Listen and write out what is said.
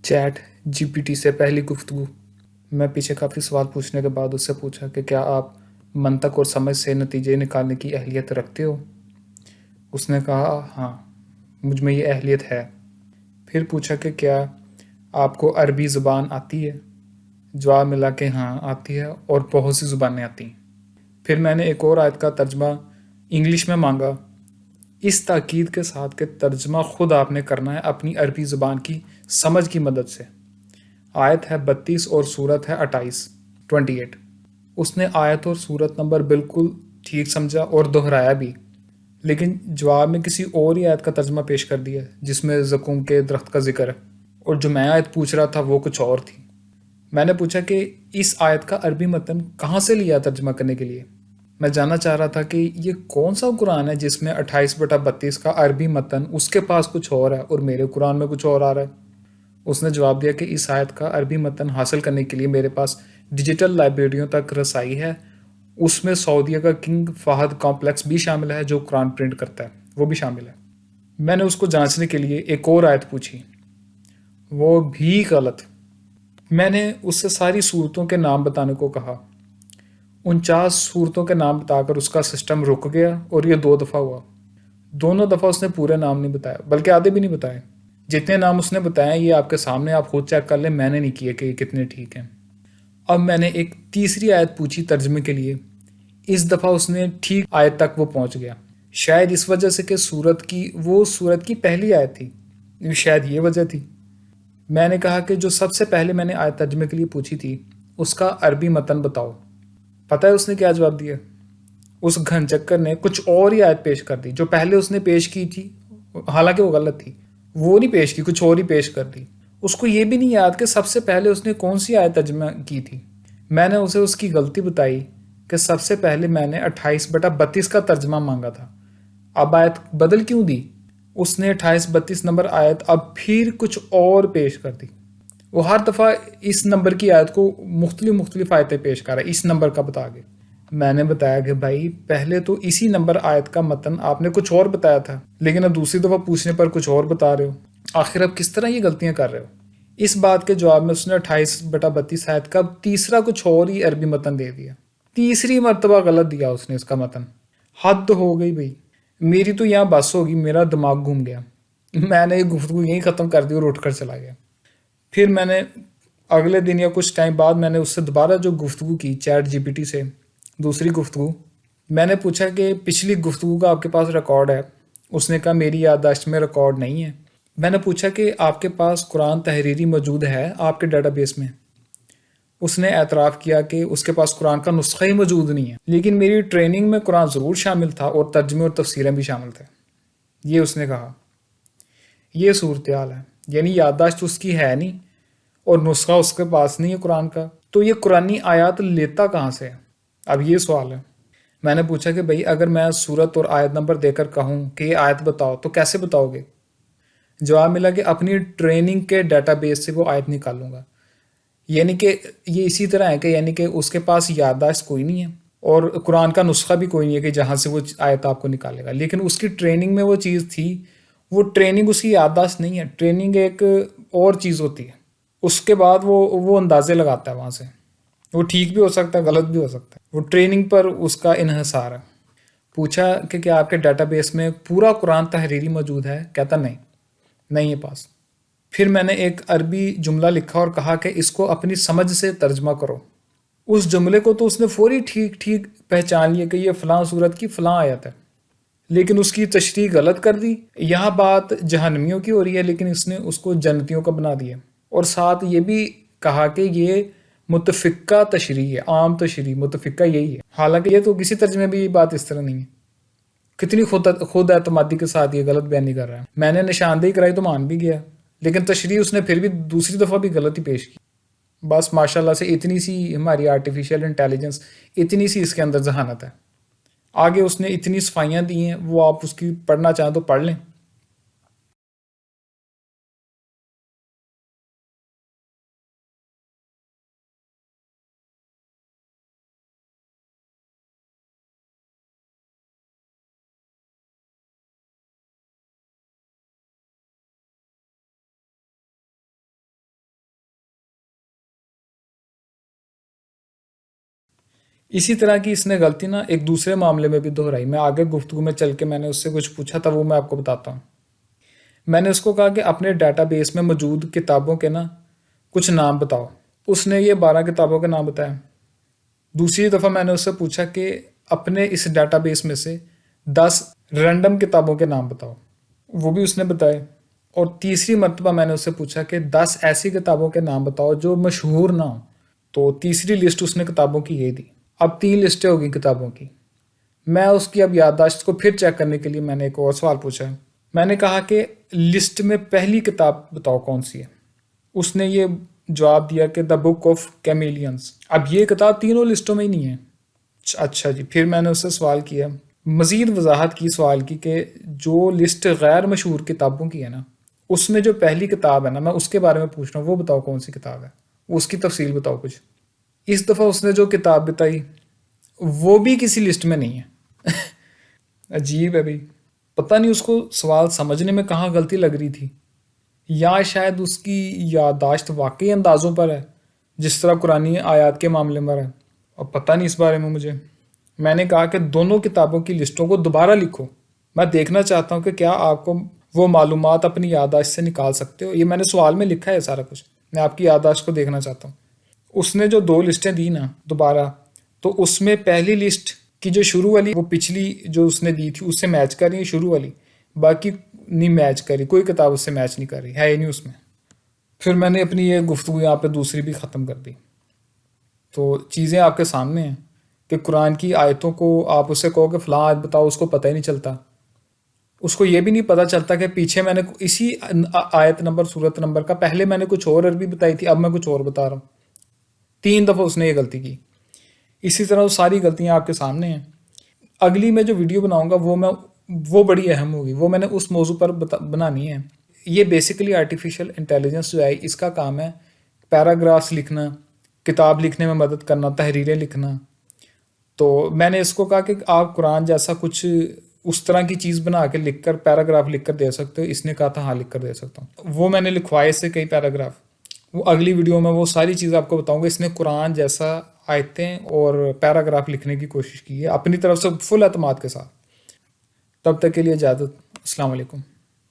Chat GPT से पहली गुफ्तगू। मैं पीछे काफ़ी सवाल पूछने के बाद उससे पूछा कि क्या आप मंतक और समझ से नतीजे निकालने की अहलियत रखते हो। उसने कहा हाँ, मुझ में ये अहलियत है। फिर पूछा कि क्या आपको अरबी ज़ुबान आती है। जवाब मिला कि हाँ आती है और बहुत सी ज़ुबानें आती हैं। फिर मैंने एक और आयत का तर्जमा इंग्लिश में मांगा, इस ताकीद के साथ कि तर्जमा खुद आपने करना है अपनी अरबी ज़ुबान की समझ की मदद से। आयत है 32 और सूरत है 28। उसने आयत और सूरत नंबर बिल्कुल ठीक समझा और दोहराया भी, लेकिन जवाब में किसी और ही आयत का तर्जमा पेश कर दिया जिसमें ज़कूम के दरख्त का जिक्र है, और जो मैं आयत पूछ रहा था वो कुछ और थी। मैंने पूछा कि इस आयत का अरबी मतन कहाँ से लिया तर्जमा करने के लिए। मैं जानना चाह रहा था कि ये कौन सा कुरान है जिसमें 28/32 का अरबी मतन उसके पास कुछ और है और मेरे कुरान में कुछ और आ रहा है। उसने जवाब दिया कि इस आयत का अरबी मतन हासिल करने के लिए मेरे पास डिजिटल लाइब्रेरियों तक रसाई है। उसमें सऊदीया का किंग फहद कॉम्प्लेक्स भी शामिल है जो कुरान प्रिंट करता है, वो भी शामिल है। मैंने उसको जांचने के लिए एक और आयत पूछी, वो भी गलत। मैंने उससे सारी सूरतों के नाम बताने को कहा। 49 सूरतों के नाम बताकर उसका सिस्टम रुक गया और ये 2 दफ़ा हुआ। दोनों दफ़ा उसने पूरे नाम नहीं बताया, बल्कि आधे भी नहीं बताए। जितने नाम उसने बताए ये आपके सामने, आप खुद चेक कर लें, मैंने नहीं किए कि कितने ठीक हैं। अब मैंने एक तीसरी आयत पूछी तर्जमे के लिए। इस दफ़ा उसने ठीक आयत तक वो पहुंच गया, शायद इस वजह से कि सूरत की पहली आयत थी, शायद ये वजह थी। मैंने कहा कि जो सबसे पहले मैंने आयत तर्जमे के लिए पूछी थी उसका अरबी मतन बताओ। पता है उसने क्या जवाब दिया? उस घन चक्कर ने कुछ और ही आयत पेश कर दी जो पहले उसने पेश की थी, हालांकि वो गलत थी। वो नहीं पेश की, कुछ और ही पेश कर दी। उसको ये भी नहीं याद कि सबसे पहले उसने कौन सी आयत तर्जमा की थी। मैंने उसे उसकी गलती बताई कि सबसे पहले मैंने 28/32 का तर्जमा मांगा था, अब आयत बदल क्यों दी। उसने 28-32 नंबर आयत अब फिर कुछ और पेश कर दी। वो हर दफ़ा इस नंबर की आयत को मुख्तलिफ आयतें पेश कर रहा है, इस नंबर का बता के। मैंने बताया कि भाई पहले तो इसी नंबर आयत का मतन आपने कुछ और बताया था, लेकिन अब दूसरी दफ़ा पूछने पर कुछ और बता रहे हो। आखिर अब किस तरह ये गलतियां कर रहे हो। इस बात के जवाब में उसने 28/32 आयत का तीसरा कुछ और ही अरबी मतन दे दिया। तीसरी मरतबा गलत दिया उसने इसका मतन। हद हो गई भाई, मेरी तो यहाँ बस होगी, मेरा दिमाग घूम गया। मैंने ये गुफ्तगू यहीं ख़त्म कर दी और उठकर चला गया। फिर मैंने अगले दिन या कुछ टाइम बाद मैंने उससे दोबारा जो गुफ्तगू की चैट जीपीटी से, दूसरी गुफ्तगू, मैंने पूछा कि पिछली गुफ्तगू का आपके पास रिकॉर्ड है। उसने कहा मेरी याददाश्त में रिकॉर्ड नहीं है। मैंने पूछा कि आपके पास कुरान तहरीरी मौजूद है आपके डाटाबेस में। उसने एतराफ़ किया कि उसके पास कुरान का नुस्खा ही मौजूद नहीं है, लेकिन मेरी ट्रेनिंग में कुरान ज़रूर शामिल था और तर्जमे और तफसीरें भी शामिल थे, ये उसने कहा। ये सूरत हाल है, यानी याददाश्त उसकी है नहीं और नुस्खा उसके पास नहीं है कुरान का, तो ये कुरानी आयत लेता कहाँ से है। अब ये सवाल है। मैंने पूछा कि भाई अगर मैं सूरत और आयत नंबर देकर कहूँ कि ये आयत बताओ तो कैसे बताओगे। जवाब मिला कि अपनी ट्रेनिंग के डाटाबेस से वो आयत निकालूंगा। यानी कि ये इसी तरह है कि यानी कि उसके पास याददाश्त कोई नहीं है और कुरान का नुस्खा भी कोई नहीं है कि जहाँ से वो आयत आपको निकालेगा, लेकिन उसकी ट्रेनिंग में वो चीज़ थी। वो ट्रेनिंग उसकी याददाश्त नहीं है, ट्रेनिंग एक और चीज़ होती है। उसके बाद वो अंदाजे लगाता है वहाँ से। वो ठीक भी हो सकता है, गलत भी हो सकता है, वो ट्रेनिंग पर उसका इन्हसार है। पूछा कि क्या आपके डाटाबेस में पूरा कुरान तहरीरी मौजूद है। कहता नहीं, नहीं है पास। फिर मैंने एक अरबी जुमला लिखा और कहा कि इसको अपनी समझ से तर्जमा करो। उस जुमले को तो उसने फौरी ठीक ठीक पहचान लिया कि ये फ़लाँ सूरत की फ़लाँ आयत है, लेकिन उसकी तशरीह गलत कर दी। यहाँ बात जहन्नमियों की हो रही है, लेकिन इसने उसको जन्नतियों का बना दिया। और साथ ये भी कहा कि ये मुतफ़िक्का तशरीह है, आम तशरीह मुतफ़िक्का यही है, हालांकि ये तो किसी तर्जमे में भी बात इस तरह नहीं है। कितनी खुद एतमादी के साथ ये गलत बयानी कर रहा है। मैंने निशानदेही कराई तो मान भी गया, लेकिन तशरीह उसने फिर भी दूसरी दफ़ा भी गलत ही पेश की। बस माशाल्लाह से इतनी सी हमारी आर्टिफिशियल इंटेलिजेंस, इतनी सी इसके अंदर जहानत है। आगे उसने इतनी सफाइयाँ दी हैं, वो आप उसकी पढ़ना चाहें तो पढ़ लें। اسی طرح کی اس نے غلطی نا ایک دوسرے معاملے میں بھی دہرائی. میں آگے گفتگو میں چل کے میں نے اس سے کچھ پوچھا تھا، وہ میں آپ کو بتاتا ہوں. میں نے اس کو کہا کہ اپنے ڈیٹا بیس میں موجود کتابوں کے نا کچھ نام بتاؤ. اس نے یہ 12 کتابوں کے نام بتائے. دوسری دفعہ میں نے اس سے پوچھا کہ اپنے اس ڈیٹا بیس میں سے 10 رینڈم کتابوں کے نام بتاؤ. وہ بھی اس نے بتائے. اور تیسری مرتبہ میں نے اس سے پوچھا کہ 10 ایسی کتابوں کے نام بتاؤ جو مشہور نہ ہوں. تو تیسری لسٹ اس نے کتابوں کی یہ دی. اب 3 لسٹیں ہوگی کتابوں کی. میں اس کی اب یادداشت کو پھر چیک کرنے کے لیے میں نے ایک اور سوال پوچھا. میں نے کہا کہ لسٹ میں پہلی کتاب بتاؤ کون سی ہے. اس نے یہ جواب دیا کہ دا بک آف کیمیلینز. اب یہ کتاب تینوں لسٹوں میں ہی نہیں ہے. اچھا جی. پھر میں نے اس سے سوال کیا، مزید وضاحت کی سوال کی کہ جو لسٹ غیر مشہور کتابوں کی ہے نا، اس میں جو پہلی کتاب ہے نا، میں اس کے بارے میں پوچھ رہا ہوں، وہ بتاؤ کون سی کتاب ہے، اس کی تفصیل بتاؤ کچھ. اس دفعہ اس نے جو کتاب بتائی وہ بھی کسی لسٹ میں نہیں ہے. عجیب ہے بھائی. پتہ نہیں اس کو سوال سمجھنے میں کہاں غلطی لگ رہی تھی، یا شاید اس کی یادداشت واقعی اندازوں پر ہے جس طرح قرآنی آیات کے معاملے میں ہے. اور پتہ نہیں اس بارے میں مجھے. میں نے کہا کہ دونوں کتابوں کی لسٹوں کو دوبارہ لکھو. میں دیکھنا چاہتا ہوں کہ کیا آپ کو وہ معلومات اپنی یادداشت سے نکال سکتے ہو. یہ میں نے سوال میں لکھا ہے سارا کچھ. میں آپ کی یادداشت کو دیکھنا چاہتا ہوں. اس نے جو 2 لسٹیں دی نا دوبارہ، تو اس میں پہلی لسٹ کی جو شروع والی وہ پچھلی جو اس نے دی تھی اس سے میچ کر رہی ہے شروع والی، باقی نہیں میچ کری. کوئی کتاب اس سے میچ نہیں کر رہی ہے ہی نہیں اس میں. پھر میں نے اپنی یہ گفتگو یہاں پہ دوسری بھی ختم کر دی. تو چیزیں آپ کے سامنے ہیں کہ قرآن کی آیتوں کو آپ اسے کہو کہ فلاں آیت بتاؤ، اس کو پتہ ہی نہیں چلتا. اس کو یہ بھی نہیں پتہ چلتا کہ پیچھے میں نے اسی آیت نمبر صورت نمبر کا پہلے میں نے کچھ اور عربی بتائی تھی، اب میں کچھ اور بتا رہا ہوں. 3 دفعہ اس نے یہ غلطی کی. اسی طرح وہ ساری غلطیاں آپ کے سامنے ہیں. اگلی میں جو ویڈیو بناؤں گا وہ بڑی اہم ہوگی. وہ میں نے اس موضوع پر بنانی ہے. یہ بیسیکلی آرٹیفیشیل انٹیلیجنس جو ہے اس کا کام ہے پیراگرافس لکھنا، کتاب لکھنے میں مدد کرنا، تحریریں لکھنا. تو میں نے اس کو کہا کہ آپ قرآن جیسا کچھ اس طرح کی چیز بنا کے لکھ کر پیراگراف لکھ کر دے سکتے ہو. اس نے کہا تھا ہاں لکھ کر دے سکتا ہوں. وہ میں نے لکھوائے سے کئی پیراگراف. وہ اگلی ویڈیو میں وہ ساری چیزیں آپ کو بتاؤں گا. اس نے قرآن جیسا آیتیں اور پیراگراف لکھنے کی کوشش کی ہے اپنی طرف سے فل اعتماد کے ساتھ. تب تک کے لیے اجازت. السلام علیکم.